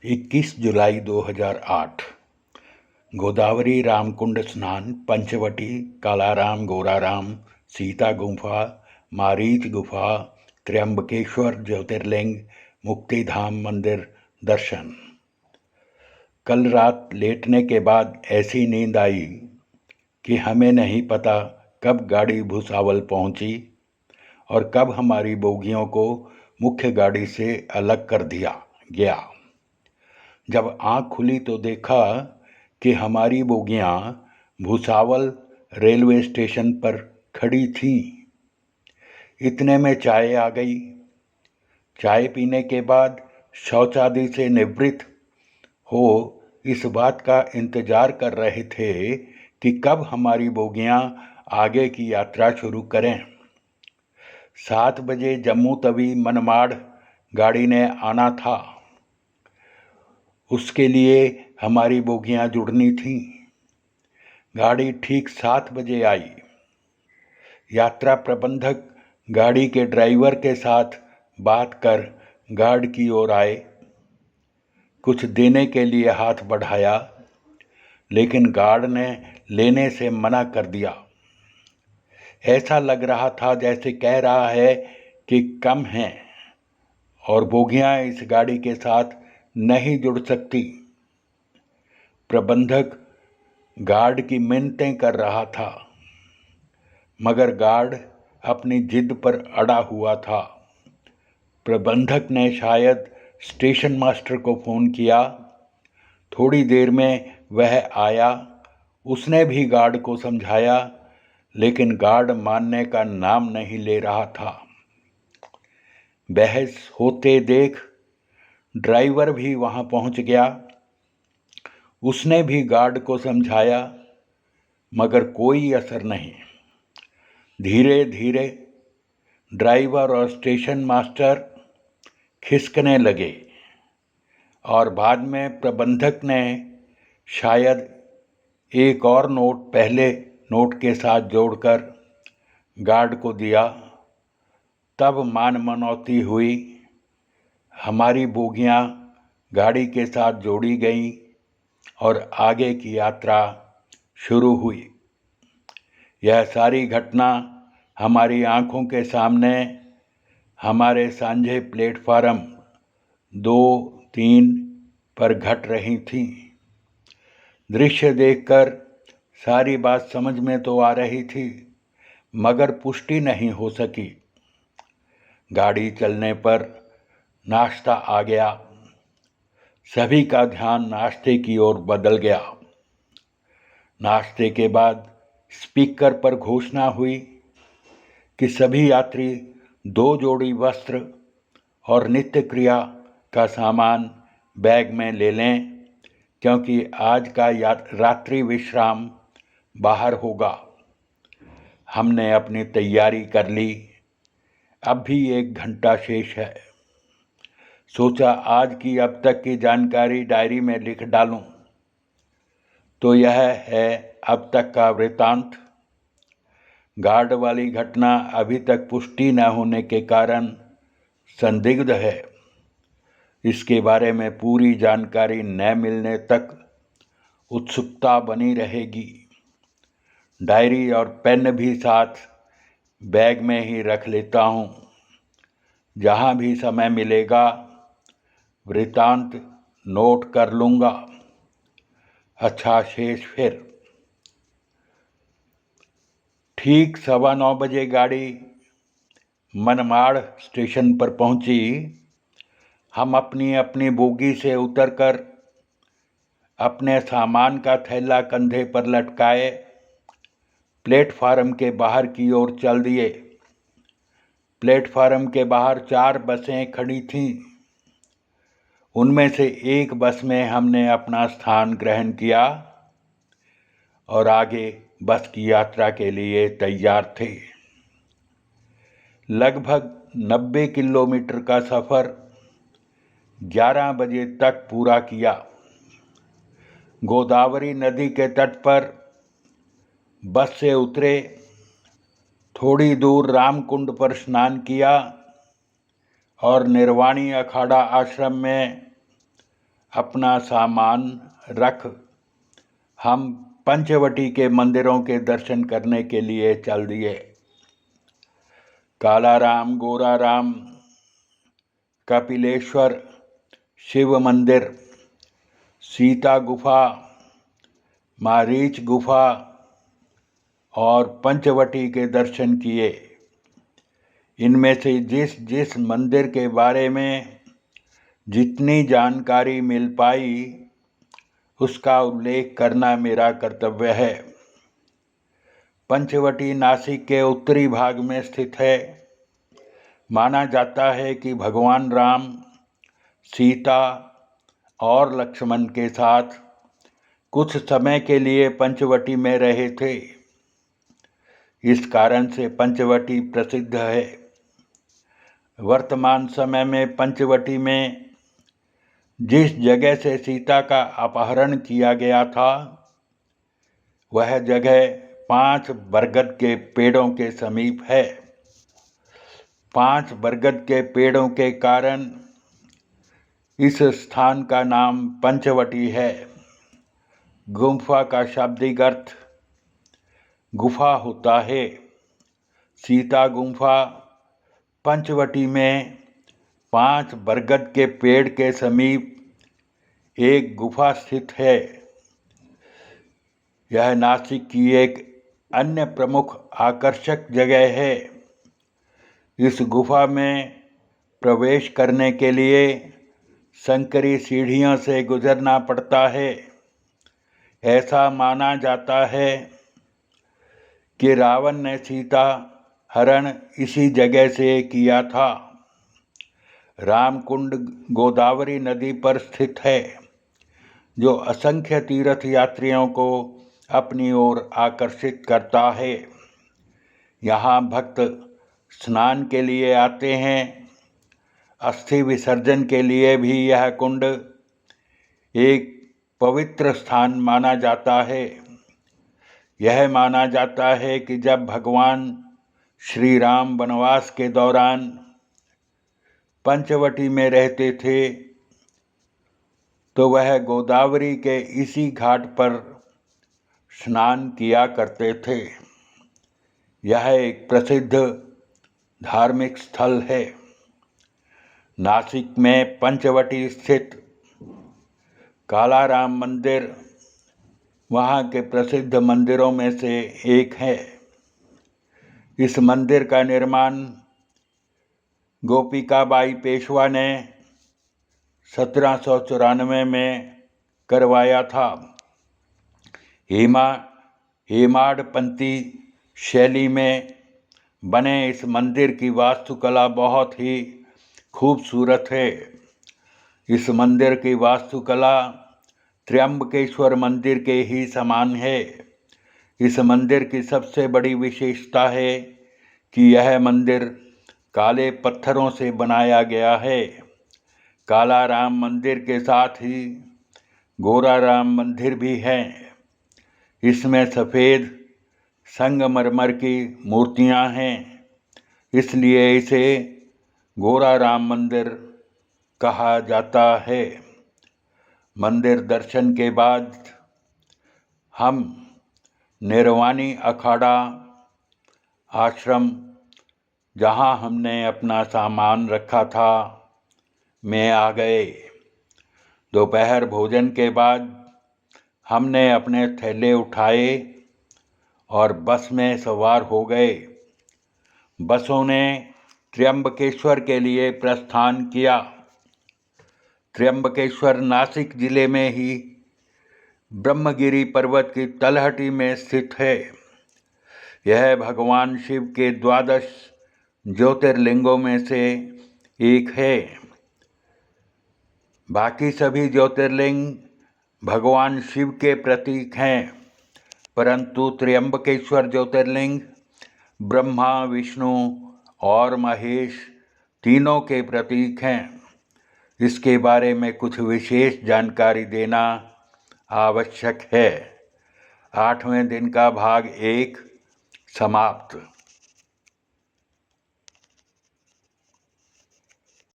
21 जुलाई 2008 गोदावरी रामकुंड स्नान पंचवटी कालाराम गोराराम सीता गुफा मारीच गुफा त्र्यंबकेश्वर ज्योतिर्लिंग मुक्तिधाम मंदिर दर्शन। कल रात लेटने के बाद ऐसी नींद आई कि हमें नहीं पता कब गाड़ी भुसावल पहुंची और कब हमारी बोगियों को मुख्य गाड़ी से अलग कर दिया गया। जब आँख खुली तो देखा कि हमारी बोगियां भुसावल रेलवे स्टेशन पर खड़ी थीं। इतने में चाय आ गई। चाय पीने के बाद शौचादि से निवृत्त हो इस बात का इंतजार कर रहे थे कि कब हमारी बोगियां आगे की यात्रा शुरू करें। 7 बजे जम्मू तवी मनमाड़ गाड़ी ने आना था। उसके लिए हमारी बोगियां जुड़नी थीं। गाड़ी ठीक 7 बजे आई। यात्रा प्रबंधक गाड़ी के ड्राइवर के साथ बात कर गार्ड की ओर आए। कुछ देने के लिए हाथ बढ़ाया, लेकिन गार्ड ने लेने से मना कर दिया। ऐसा लग रहा था जैसे कह रहा है कि कम हैं और बोगियां इस गाड़ी के साथ नहीं जुड़ सकती। प्रबंधक गार्ड की मिन्नतें कर रहा था, मगर गार्ड अपनी जिद पर अड़ा हुआ था। प्रबंधक ने शायद स्टेशन मास्टर को फ़ोन किया। थोड़ी देर में वह आया। उसने भी गार्ड को समझाया, लेकिन गार्ड मानने का नाम नहीं ले रहा था। बहस होते देख ड्राइवर भी वहां पहुंच गया। उसने भी गार्ड को समझाया, मगर कोई असर नहीं। धीरे धीरे ड्राइवर और स्टेशन मास्टर खिसकने लगे और बाद में प्रबंधक ने शायद एक और नोट पहले नोट के साथ जोड़कर गार्ड को दिया। तब मान मनौती हुई। हमारी बोगियां गाड़ी के साथ जोड़ी गईं और आगे की यात्रा शुरू हुई। यह सारी घटना हमारी आंखों के सामने हमारे सांझे प्लेटफार्म 2-3 पर घट रही थी। दृश्य देखकर सारी बात समझ में तो आ रही थी, मगर पुष्टि नहीं हो सकी। गाड़ी चलने पर नाश्ता आ गया। सभी का ध्यान नाश्ते की ओर बदल गया। नाश्ते के बाद स्पीकर पर घोषणा हुई कि सभी यात्री 2 जोड़ी वस्त्र और नित्य क्रिया का सामान बैग में ले लें, क्योंकि आज का रात्रि विश्राम बाहर होगा। हमने अपनी तैयारी कर ली। अब भी 1 घंटा शेष है। सोचा आज की अब तक की जानकारी डायरी में लिख डालूं। तो यह है अब तक का वृतांत। गार्ड वाली घटना अभी तक पुष्टि न होने के कारण संदिग्ध है। इसके बारे में पूरी जानकारी न मिलने तक उत्सुकता बनी रहेगी। डायरी और पेन भी साथ बैग में ही रख लेता हूँ। जहाँ भी समय मिलेगा वृतांत नोट कर लूँगा। अच्छा, शेष फिर। ठीक 9:15 बजे गाड़ी मनमाड़ स्टेशन पर पहुंची। हम अपनी अपनी बोगी से उतरकर अपने सामान का थैला कंधे पर लटकाए प्लेटफार्म के बाहर की ओर चल दिए। प्लेटफार्म के बाहर 4 बसें खड़ी थीं। उनमें से एक बस में हमने अपना स्थान ग्रहण किया और आगे बस की यात्रा के लिए तैयार थे। लगभग 90 किलोमीटर का सफ़र 11 बजे तक पूरा किया। गोदावरी नदी के तट पर बस से उतरे। थोड़ी दूर रामकुंड पर स्नान किया और निर्वाणी अखाड़ा आश्रम में अपना सामान रख हम पंचवटी के मंदिरों के दर्शन करने के लिए चल दिए। कालाराम, गोराराम, कपिलेश्वर शिव मंदिर, सीता गुफा, मारीच गुफा और पंचवटी के दर्शन किए। इनमें से जिस जिस मंदिर के बारे में जितनी जानकारी मिल पाई उसका उल्लेख करना मेरा कर्तव्य है। पंचवटी नासिक के उत्तरी भाग में स्थित है। माना जाता है कि भगवान राम, सीता और लक्ष्मण के साथ कुछ समय के लिए पंचवटी में रहे थे। इस कारण से पंचवटी प्रसिद्ध है। वर्तमान समय में पंचवटी में जिस जगह से सीता का अपहरण किया गया था वह जगह 5 बरगद के पेड़ों के समीप है। 5 बरगद के पेड़ों के कारण इस स्थान का नाम पंचवटी है। गुम्फा का शाब्दिक अर्थ गुफा होता है। सीता गुम्फा पंचवटी में 5 बरगद के पेड़ के समीप एक गुफा स्थित है। यह नासिक की एक अन्य प्रमुख आकर्षक जगह है। इस गुफा में प्रवेश करने के लिए संकरी सीढ़ियों से गुजरना पड़ता है। ऐसा माना जाता है कि रावण ने सीता हरण इसी जगह से किया था। रामकुंड गोदावरी नदी पर स्थित है जो असंख्य तीर्थ यात्रियों को अपनी ओर आकर्षित करता है। यहाँ भक्त स्नान के लिए आते हैं। अस्थि विसर्जन के लिए भी यह कुंड एक पवित्र स्थान माना जाता है। यह माना जाता है कि जब भगवान श्री राम वनवास के दौरान पंचवटी में रहते थे तो वह गोदावरी के इसी घाट पर स्नान किया करते थे। यह एक प्रसिद्ध धार्मिक स्थल है। नासिक में पंचवटी स्थित कालाराम मंदिर वहाँ के प्रसिद्ध मंदिरों में से एक है। इस मंदिर का निर्माण गोपिकाबाई पेशवा ने 1794 में करवाया था। हेमाडपंथी शैली में बने इस मंदिर की वास्तुकला बहुत ही खूबसूरत है। इस मंदिर की वास्तुकला त्र्यंबकेश्वर मंदिर के ही समान है। इस मंदिर की सबसे बड़ी विशेषता है कि यह मंदिर काले पत्थरों से बनाया गया है। कालाराम मंदिर के साथ ही गोराराम मंदिर भी है। इसमें सफ़ेद संगमरमर की मूर्तियां हैं, इसलिए इसे गोराराम मंदिर कहा जाता है। मंदिर दर्शन के बाद हम निर्वाणी अखाड़ा आश्रम, जहां हमने अपना सामान रखा था, में आ गए। दोपहर भोजन के बाद हमने अपने थैले उठाए और बस में सवार हो गए। बसों ने त्र्यंबकेश्वर के लिए प्रस्थान किया। त्र्यंबकेश्वर नासिक जिले में ही ब्रह्मगिरी पर्वत की तलहटी में स्थित है। यह भगवान शिव के 12 ज्योतिर्लिंगों में से एक है। बाकी सभी ज्योतिर्लिंग भगवान शिव के प्रतीक हैं, परंतु त्र्यंबकेश्वर ज्योतिर्लिंग ब्रह्मा, विष्णु और महेश तीनों के प्रतीक हैं। इसके बारे में कुछ विशेष जानकारी देना आवश्यक है। 8वें दिन का भाग 1 समाप्त।